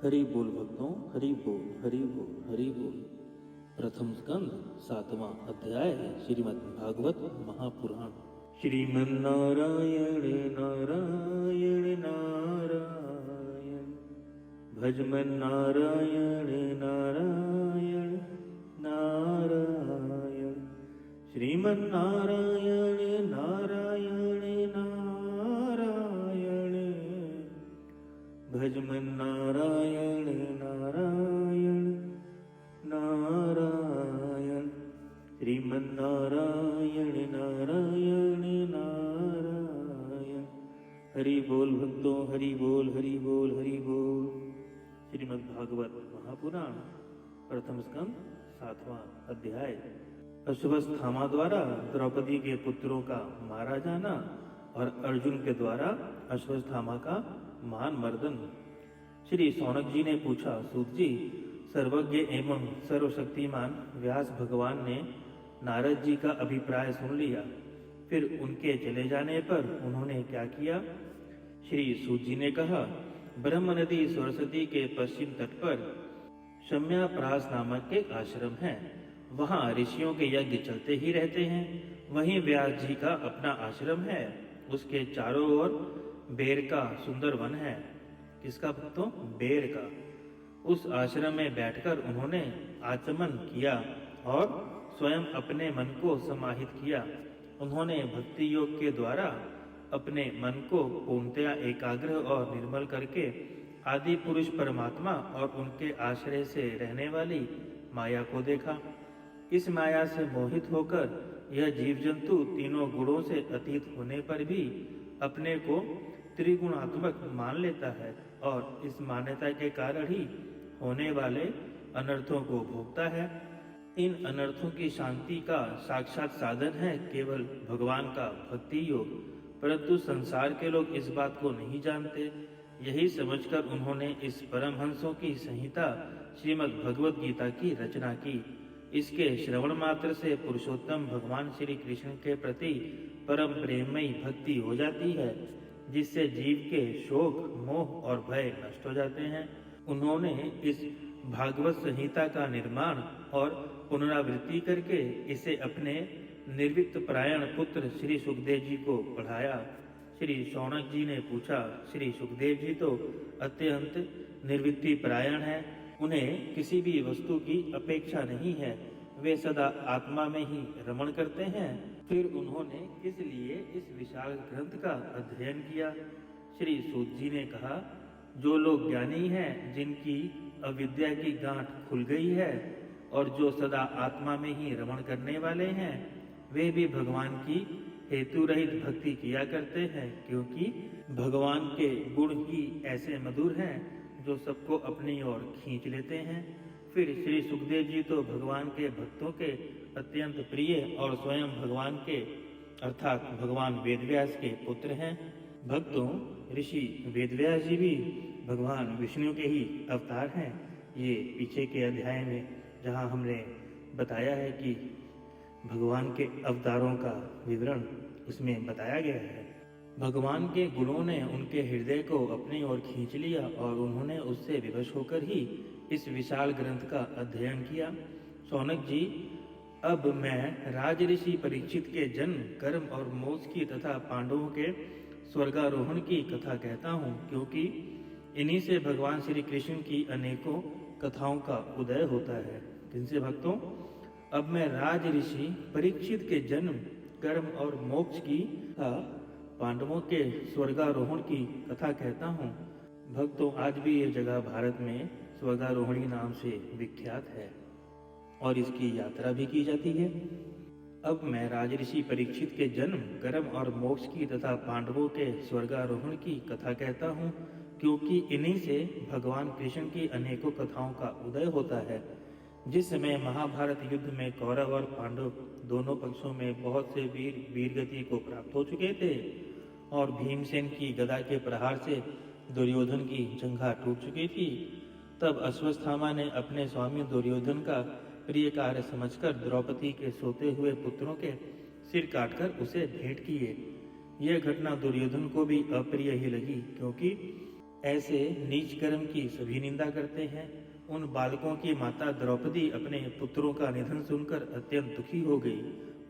हरि बोल भक्तों, हरि बोल, हरि बोल, हरि बोल। प्रथम स्कंद 7वां अध्याय श्रीमद् भागवत महापुराण। श्रीमन्नारायण नारायण नारायण, भजमन नारायण नारायण नारायण, श्रीमन्नारायण नारायण नारायण, भजमन नारायण नारायण नारायण, श्रीमन्नारायण नारायण नारायण। हरि बोल भक्तों, हरि बोल, हरि बोल, हरि बोल। श्रीमद् भागवत महापुराण प्रथम स्कंद 7वां अध्याय। अश्वस्थामा द्वारा द्रौपदी के पुत्रों का मारा जाना और अर्जुन के द्वारा अश्वस्थामा का मान मर्दन। श्री शौनक जी ने पूछा, सूत जी, सर्वज्ञ एवं सर्वशक्तिमान व्यास भगवान ने नारद जी का अभिप्राय सुन लिया, फिर उनके चले जाने पर उन्होंने क्या किया? श्री सूत जी ने कहा, ब्रह्म नदी सरस्वती के पश्चिम तट पर शम्याप्रास नामक एक आश्रम है। वहाँ ऋषियों के यज्ञ चलते ही रहते हैं। वहीं व्यास जी का अपना आश्रम है। उसके चारों ओर बेर का सुंदर वन है। किसका भक्तों? बेर का। उस आश्रम में बैठकर उन्होंने आचमन किया और स्वयं अपने मन को समाहित किया। उन्होंने भक्ति योग के द्वारा अपने मन को पूर्णतया एकाग्र और निर्मल करके आदि पुरुष परमात्मा और उनके आश्रय से रहने वाली माया को देखा। इस माया से मोहित होकर यह जीव जंतु तीनों गुणों से अतीत होने पर भी अपने को त्रिगुणात्मक मान लेता है और इस मान्यता के कारण ही होने वाले अनर्थों को भोगता है। इन अनर्थों की शांति का साक्षात साधन है केवल भगवान का भक्ति योग, परंतु संसार के लोग इस बात को नहीं जानते। यही समझकर उन्होंने इस परमहंसों की संहिता श्रीमद् भगवद गीता की रचना की। इसके श्रवण मात्र से पुरुषोत्तम भगवान श्री कृष्ण के प्रति परम प्रेममयी भक्ति हो जाती है, जिससे जीव के शोक, मोह और भय नष्ट हो जाते हैं। उन्होंने इस भागवत संहिता का निर्माण और पुनरावृत्ति करके इसे अपने निर्विक्त परायण पुत्र श्री सुखदेव जी को पढ़ाया। श्री शौनक जी ने पूछा, श्री सुखदेव जी तो अत्यंत निर्वृत्ति परायण है, उन्हें किसी भी वस्तु की अपेक्षा नहीं है, वे सदा आत्मा में ही रमण करते हैं। फिर उन्होंने किस लिए इस विशाल ग्रंथ का अध्ययन किया? श्री सूत जी ने कहा, जो लोग ज्ञानी हैं, जिनकी अविद्या की गांठ खुल गई है और जो सदा आत्मा में ही रमण करने वाले हैं, वे भी भगवान की हेतु रहित भक्ति किया करते हैं, क्योंकि भगवान के गुण ही ऐसे मधुर हैं जो सबको अपनी ओर खींच लेते हैं। फिर श्री सुखदेव जी तो भगवान के भक्तों के अत्यंत प्रिय और स्वयं भगवान के अर्थात भगवान वेदव्यास के पुत्र हैं। भक्तों, ऋषि वेदव्यास जी भी भगवान विष्णु के ही अवतार हैं। ये पीछे के अध्याय में जहाँ हमने बताया है कि भगवान के अवतारों का विवरण उसमें बताया गया है। भगवान के गुणों ने उनके हृदय को अपनी ओर खींच लिया और उन्होंने उससे विवश होकर ही इस विशाल ग्रंथ का अध्ययन किया। शौनक जी, अब मैं राज ऋषि परीक्षित के जन्म, कर्म और मोक्ष की तथा पांडवों के स्वर्गारोहण की कथा कहता हूँ, क्योंकि इन्हीं से भगवान श्री कृष्ण की अनेकों कथाओं का उदय होता है। जिनसे भक्तों, अब मैं राज ऋषि परीक्षित के जन्म, कर्म और मोक्ष की तथा पांडवों के स्वर्गारोहण की कथा कहता हूँ। भक्तों, आज भी ये जगह भारत में स्वर्गारोहणी नाम से विख्यात है और इसकी यात्रा भी की जाती है। अब मैं राजऋषि परीक्षित के जन्म, कर्म और मोक्ष की तथा पांडवों के स्वर्गारोहण की कथा कहता हूँ, क्योंकि इन्हीं से भगवान कृष्ण की अनेकों कथाओं का उदय होता है। जिस समय महाभारत युद्ध में कौरव और पांडव दोनों पक्षों में बहुत से वीर वीरगति को प्राप्त हो चुके थे और भीमसेन की गदा के प्रहार से दुर्योधन की जंघा टूट चुकी थी, तब अश्वस्थामा ने अपने स्वामी दुर्योधन का प्रिय कार्य समझकर द्रौपदी के सोते हुए पुत्रों के सिर काटकर उसे भेंट किए। यह घटना दुर्योधन को भी अप्रिय ही लगी, क्योंकि ऐसे नीच कर्म की सभी निंदा करते हैं। उन बालकों की माता द्रौपदी अपने पुत्रों का निधन सुनकर अत्यंत दुखी हो गई।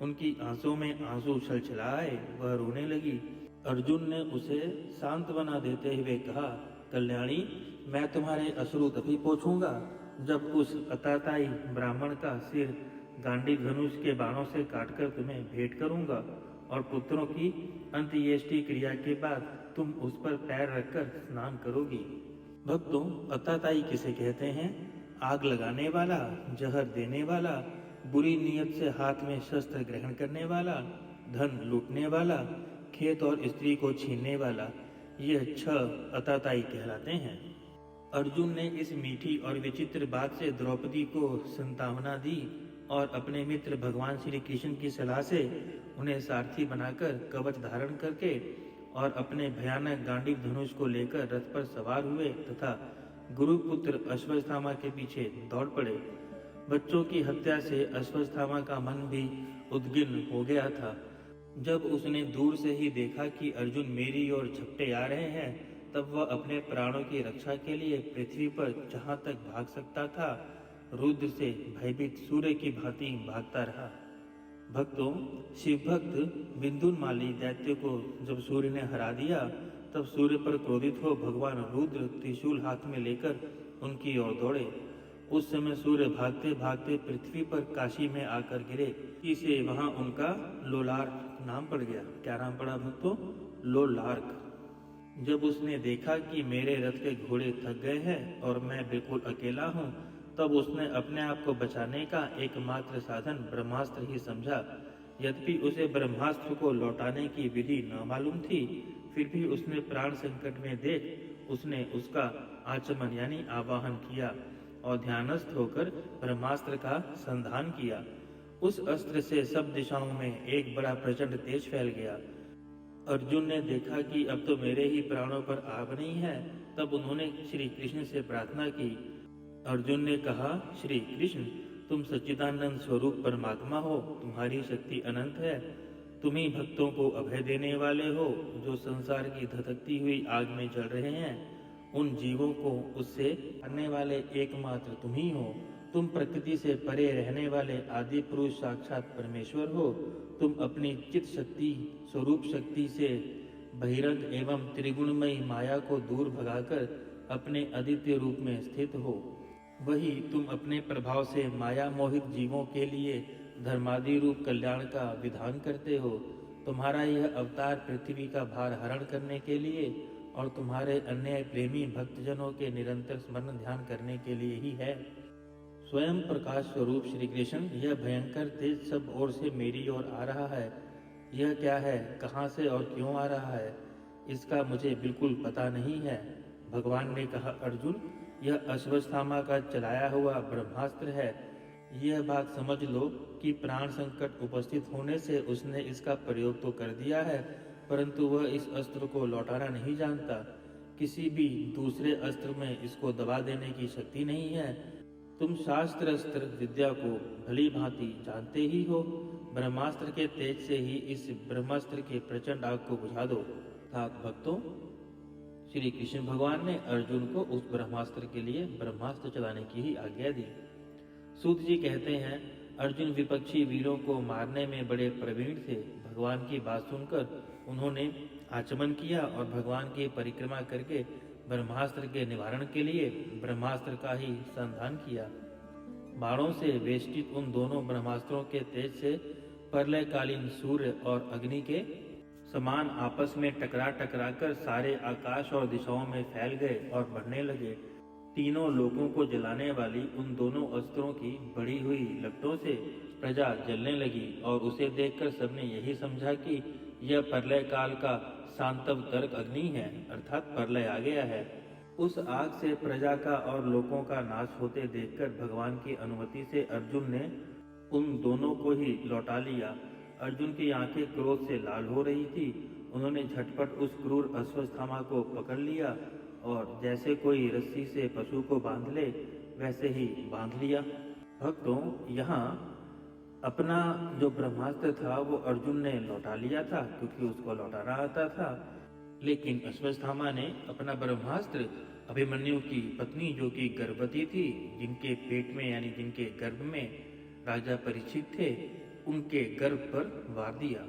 उनकी आंसुओं में आंसू छलछलाए, वह रोने लगी। अर्जुन ने उसे सांत्वना देते हुए कहा, कल्याणी, मैं तुम्हारे अश्रु तभी पोंछूंगा जब उस अताताई ब्राह्मण का सिर गांडीव धनुष के बाणों से काटकर तुम्हें भेंट करूंगा, और पुत्रों की अंत्येष्टि क्रिया के बाद तुम उस पर पैर रखकर स्नान करोगी। भक्तों, अताताई किसे कहते हैं? आग लगाने वाला, जहर देने वाला, बुरी नीयत से हाथ में शस्त्र ग्रहण करने वाला, धन लूटने वाला, खेत और स्त्री को छीनने वाला, यह 6 अताताई कहलाते हैं। अर्जुन ने इस मीठी और विचित्र बात से द्रौपदी को संतावना दी और अपने मित्र भगवान श्री कृष्ण की सलाह से उन्हें सारथी बनाकर कवच धारण करके और अपने भयानक गांडीव धनुष को लेकर रथ पर सवार हुए तथा गुरुपुत्र अश्वत्थामा के पीछे दौड़ पड़े। बच्चों की हत्या से अश्वत्थामा का मन भी उद्विग्न हो गया था। जब उसने दूर से ही देखा कि अर्जुन मेरी ओर झपटे आ रहे हैं, तब वह अपने प्राणों की रक्षा के लिए पृथ्वी पर जहां तक भाग सकता था, रुद्र से भयभीत सूर्य की भांति भागता रहा। भक्तों, शिव भक्त विंध्युन्माली दैत्य को जब सूर्य ने हरा दिया, तब सूर्य पर क्रोधित हो भगवान रुद्र त्रिशूल हाथ में लेकर उनकी ओर दौड़े। उस समय सूर्य भागते भागते पृथ्वी पर काशी में आकर गिरे। इसे वहां उनका लोलार्क नाम पड़ गया। क्या नाम पड़ा भक्तों? लोलार्क। जब उसने देखा कि मेरे रथ के घोड़े थक गए हैं और मैं बिल्कुल अकेला हूँ, तब उसने अपने आप को बचाने का एकमात्र साधन ब्रह्मास्त्र ही समझा। यद्यपि उसे ब्रह्मास्त्र को लौटाने की विधि न मालूम थी, फिर भी उसने प्राण संकट में देख उसने उसका आचमन यानी आवाहन किया और ध्यानस्थ होकर ब्रह्मास्त्र का संधान किया। उस अस्त्र से सब दिशाओं में एक बड़ा प्रचंड तेज फैल गया। अर्जुन ने देखा कि अब तो मेरे ही प्राणों पर आग नहीं है, तब उन्होंने श्री कृष्ण से प्रार्थना की। अर्जुन ने कहा, श्री कृष्ण, तुम सच्चिदानंद स्वरूप परमात्मा हो, तुम्हारी शक्ति अनंत है। तुम ही भक्तों को अभय देने वाले हो, जो संसार की धधकती हुई आग में जल रहे हैं। उन जीवों को उससे मारने वाले एकमात्र तुम ही हो। तुम प्रकृति से परे रहने वाले आदि पुरुष साक्षात परमेश्वर हो। तुम अपनी चित शक्ति स्वरूप शक्ति से बहिरंग एवं त्रिगुणमयी माया को दूर भगाकर अपने अद्वितीय रूप में स्थित हो। वही तुम अपने प्रभाव से माया मोहित जीवों के लिए धर्मादि रूप कल्याण का विधान करते हो। तुम्हारा यह अवतार पृथ्वी का भार हरण करने के लिए और तुम्हारे अन्य प्रेमी भक्तजनों के निरंतर स्मरण ध्यान करने के लिए ही है। स्वयं प्रकाश स्वरूप श्री कृष्ण, यह भयंकर तेज सब ओर से मेरी ओर आ रहा है। यह क्या है, कहाँ से और क्यों आ रहा है, इसका मुझे बिल्कुल पता नहीं है। भगवान ने कहा, अर्जुन, यह अश्वत्थामा का चलाया हुआ ब्रह्मास्त्र है। यह बात समझ लो कि प्राण संकट उपस्थित होने से उसने इसका प्रयोग तो कर दिया है, परंतु वह इस अस्त्र को लौटाना नहीं जानता। किसी भी दूसरे अस्त्र में इसको दबा देने की शक्ति नहीं है। तुम शास्त्र अस्त्र विद्या को भली भांति जानते ही हो। ब्रह्मास्त्र के तेज से ही इस ब्रह्मास्त्र के प्रचंड आग को बुझा दो। भक्तों, श्री कृष्ण भगवान ने अर्जुन को उस ब्रह्मास्त्र के लिए ब्रह्मास्त्र चलाने की ही आज्ञा दी। सूत जी कहते हैं, अर्जुन विपक्षी वीरों को मारने में बड़े प्रवीण थे। भगवान की बात सुनकर उन्होंने आचमन किया और भगवान की परिक्रमा करके ब्रह्मास्त्र के निवारण के लिए ब्रह्मास्त्र का ही संधान किया। बाणों से वेष्टित उन दोनों ब्रह्मास्त्रों के तेज से प्रलयकालीन सूर्य और अग्नि के समान आपस में टकरा कर सारे आकाश और दिशाओं में फैल गए और बढ़ने लगे। तीनों लोकों को जलाने वाली उन दोनों अस्त्रों की बढ़ी हुई लपटों से प्रजा जलने लगी और उसे देखकर सबने यही समझा कि यह प्रलय काल का सांतव तर्क अग्नि है, अर्थात प्रलय आ गया है। उस आग से प्रजा का और लोगों का नाश होते देखकर भगवान की अनुमति से अर्जुन ने उन दोनों को ही लौटा लिया। अर्जुन की आंखें क्रोध से लाल हो रही थी। उन्होंने झटपट उस क्रूर अश्वत्थामा को पकड़ लिया और जैसे कोई रस्सी से पशु को बांध ले, वैसे ही बांध लिया। भक्तों, यहाँ अपना जो ब्रह्मास्त्र था वो अर्जुन ने लौटा लिया था, क्योंकि उसको लौटाना आता था। लेकिन अश्वत्थामा ने अपना ब्रह्मास्त्र अभिमन्यु की पत्नी जो कि गर्भवती थी, जिनके पेट में यानी जिनके गर्भ में राजा परीक्षित थे, उनके गर्भ पर वार दिया।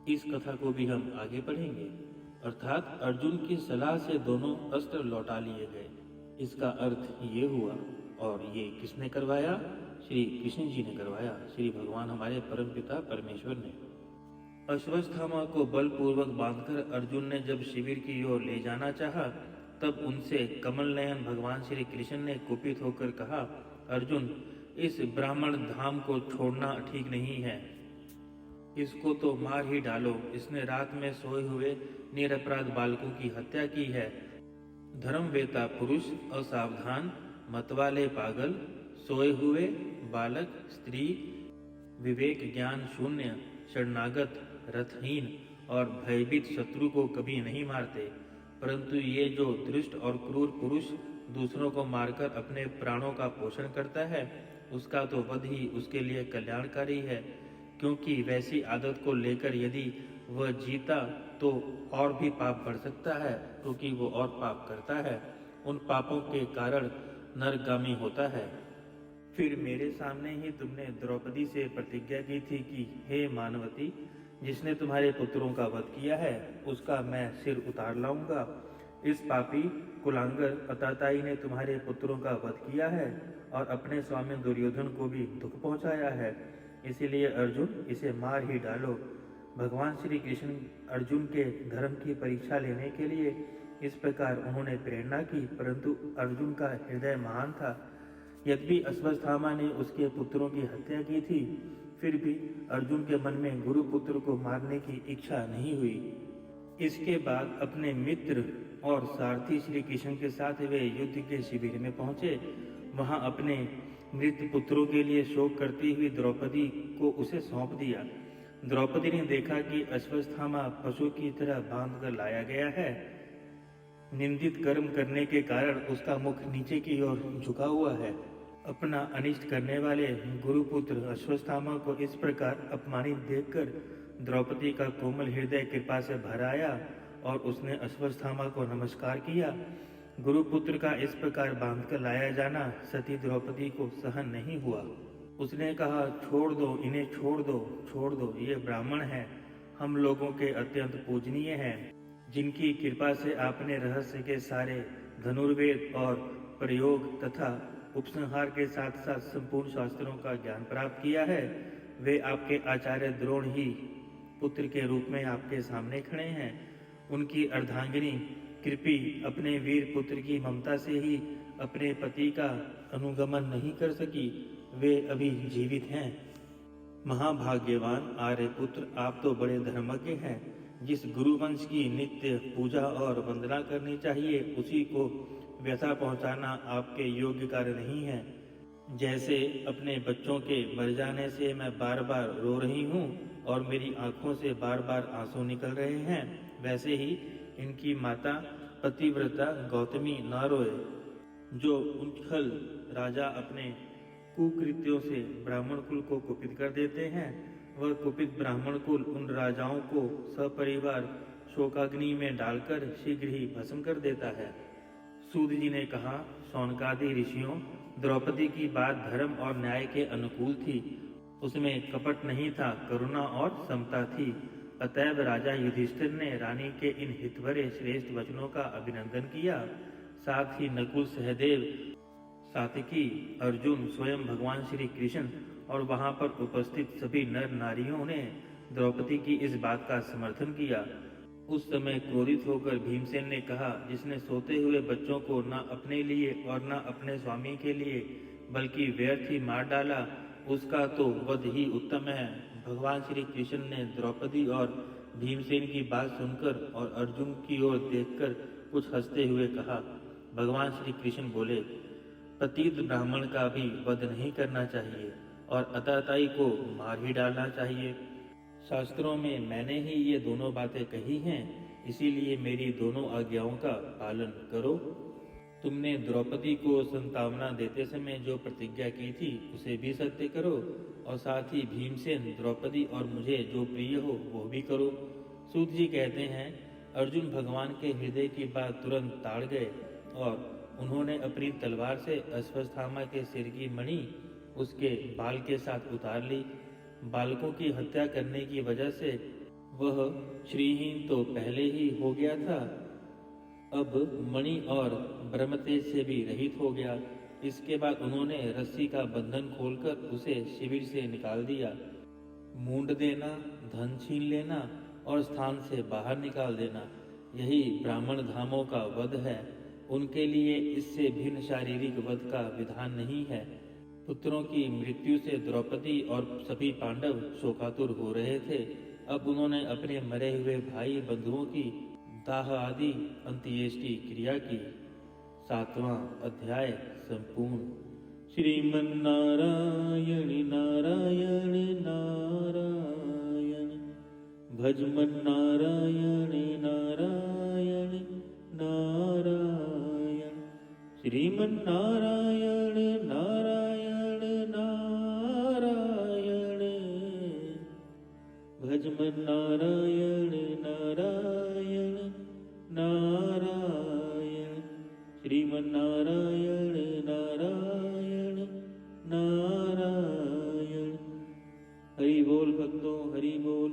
इस कथा को भी हम आगे पढ़ेंगे। अर्थात अर्जुन की सलाह से दोनों अस्त्र लौटा लिए गए। इसका अर्थ ये हुआ। और ये किसने करवाया? श्री कृष्ण जी ने करवाया, श्री भगवान हमारे परमपिता परमेश्वर ने। अश्वत्थामा को बलपूर्वक बांधकर अर्जुन ने जब शिविर की ओर ले जाना चाहा, तब उनसे कमल नयन भगवान श्री कृष्ण ने कुपित होकर कहा, अर्जुन, इस ब्राह्मण धाम को छोड़ना ठीक नहीं है। इसको तो मार ही डालो। इसने रात में सोए हुए निरपराध बालकों की हत्या की है। धर्मवेता पुरुष, असावधान, मतवाले पागल, सोए हुए बालक, स्त्री, विवेक ज्ञान शून्य, शरणागत, रथहीन और भयभीत शत्रु को कभी नहीं मारते, परंतु ये जो दुष्ट और क्रूर पुरुष दूसरों को मारकर अपने प्राणों का पोषण करता है, उसका तो वध ही उसके लिए कल्याणकारी है, क्योंकि वैसी आदत को लेकर यदि वह जीता तो और भी पाप बढ़ सकता है, क्योंकि वो और पाप करता है, उन पापों के कारण नरगामी होता है। फिर मेरे सामने ही तुमने द्रौपदी से प्रतिज्ञा की थी कि हे मानवती, जिसने तुम्हारे पुत्रों का वध किया है उसका मैं सिर उतार लाऊंगा। इस पापी कुलांगर अताताई ने तुम्हारे पुत्रों का वध किया है और अपने स्वामी दुर्योधन को भी दुख पहुंचाया है, इसीलिए अर्जुन इसे मार ही डालो। भगवान श्री कृष्ण अर्जुन के धर्म की परीक्षा लेने के लिए इस प्रकार उन्होंने प्रेरणा की, परंतु अर्जुन का हृदय महान था। यद्यपि अश्वत्थामा ने उसके पुत्रों की हत्या की थी, फिर भी अर्जुन के मन में गुरु पुत्र को मारने की इच्छा नहीं हुई। इसके बाद अपने मित्र और सारथी श्री कृष्ण के साथ वे युद्ध के शिविर में पहुंचे। वहां अपने मृत पुत्रों के लिए शोक करती हुई द्रौपदी को उसे सौंप दिया। द्रौपदी ने देखा कि अश्वत्थामा पशु की तरह बांध कर लाया गया है। निंदित कर्म करने के कारण उसका मुख नीचे की ओर झुका हुआ है। अपना अनिष्ट करने वाले गुरुपुत्र अश्वत्थामा को इस प्रकार अपमानित देखकर द्रौपदी का कोमल हृदय कृपा से भर आया और उसने अश्वत्थामा को नमस्कार किया। गुरुपुत्र का इस प्रकार बांधकर लाया जाना सती द्रौपदी को सहन नहीं हुआ। उसने कहा, छोड़ दो इन्हें, छोड़ दो, छोड़ दो। ये ब्राह्मण हैं, हम लोगों के अत्यंत पूजनीय हैं, जिनकी कृपा से आपने रहस्य के सारे धनुर्वेद और प्रयोग तथा उपसंहार के साथ साथ संपूर्ण शास्त्रों का ज्ञान प्राप्त किया है। वे आपके आचार्य द्रोण ही पुत्र के रूप में आपके सामने खड़े हैं। उनकी अर्धांगिनी कृपी अपने वीर पुत्र की ममता से ही अपने पति का अनुगमन नहीं कर सकी, वे अभी जीवित हैं। महाभाग्यवान आर्यपुत्र, आप तो बड़े धर्मज्ञ हैं। जिस गुरुवंश की नित्य पूजा और वंदना करनी चाहिए, उसी को व्यथा पहुंचाना आपके योग्य कार्य नहीं है। जैसे अपने बच्चों के मर जाने से मैं बार बार रो रही हूँ और मेरी आंखों से बार बार आंसू निकल रहे हैं, वैसे ही इनकी माता पतिव्रता गौतमी न रोए। जो उच्छल राजा अपने कुकृत्यों से ब्राह्मण कुल को कुपित कर देते हैं, वह कुपित ब्राह्मण कुल उन राजाओं को सपरिवार शोकाग्नि में डालकर शीघ्र ही भस्म कर देता है। सूत जी ने कहा, शौनकादि ऋषियों, द्रौपदी की बात धर्म और न्याय के अनुकूल थी। उसमें कपट नहीं था, करुणा और समता थी। अतएव राजा युधिष्ठिर ने रानी के इन हितभरे श्रेष्ठ वचनों का अभिनंदन किया। साथ ही नकुल, सहदेव, सात्विकी, अर्जुन, स्वयं भगवान श्री कृष्ण और वहां पर उपस्थित सभी नर नारियों ने द्रौपदी की इस बात का समर्थन किया। उस समय क्रोधित होकर भीमसेन ने कहा, जिसने सोते हुए बच्चों को न अपने लिए और न अपने स्वामी के लिए बल्कि व्यर्थ ही मार डाला, उसका तो वध ही उत्तम है। भगवान श्री कृष्ण ने द्रौपदी और भीमसेन की बात सुनकर और अर्जुन की ओर देखकर कुछ हंसते हुए कहा। भगवान श्री कृष्ण बोले, पतित ब्राह्मण का भी वध नहीं करना चाहिए और अताताई को मार ही डालना चाहिए। शास्त्रों में मैंने ही ये दोनों बातें कही हैं, इसीलिए मेरी दोनों आज्ञाओं का पालन करो। तुमने द्रौपदी को संतावना देते समय जो प्रतिज्ञा की थी, उसे भी सत्य करो और साथ ही भीमसेन, द्रौपदी और मुझे जो प्रिय हो वो भी करो। सूत जी कहते हैं, अर्जुन भगवान के हृदय की बात तुरंत ताड़ गए और उन्होंने अपनी तलवार से अश्वत्थामा के सिर की मणि उसके बाल के साथ उतार ली। बालकों की हत्या करने की वजह से वह श्रीहीन तो पहले ही हो गया था, अब मणि और ब्रह्मतेज से भी रहित हो गया। इसके बाद उन्होंने रस्सी का बंधन खोलकर उसे शिविर से निकाल दिया। मूंड देना, धन छीन लेना और स्थान से बाहर निकाल देना, यही ब्राह्मण धामों का वध है। उनके लिए इससे भिन्न शारीरिक वध का विधान नहीं है। पुत्रों की मृत्यु से द्रौपदी और सभी पांडव शोकातुर हो रहे थे। अब उन्होंने अपने मरे हुए भाई बंधुओं की दाह आदि अंत्येष्टि क्रिया की। 7वां अध्याय संपूर्ण। श्रीमन्नारायण नारायण नारायण, भजमन नारायण नारायण नारायण, श्रीमन्नारायण नारायण नारायण, भजमन नारायण नारायण नारायण, श्रीमन्नारायण नारायण नारायण। हरि बोल भक्तों, हरि बोल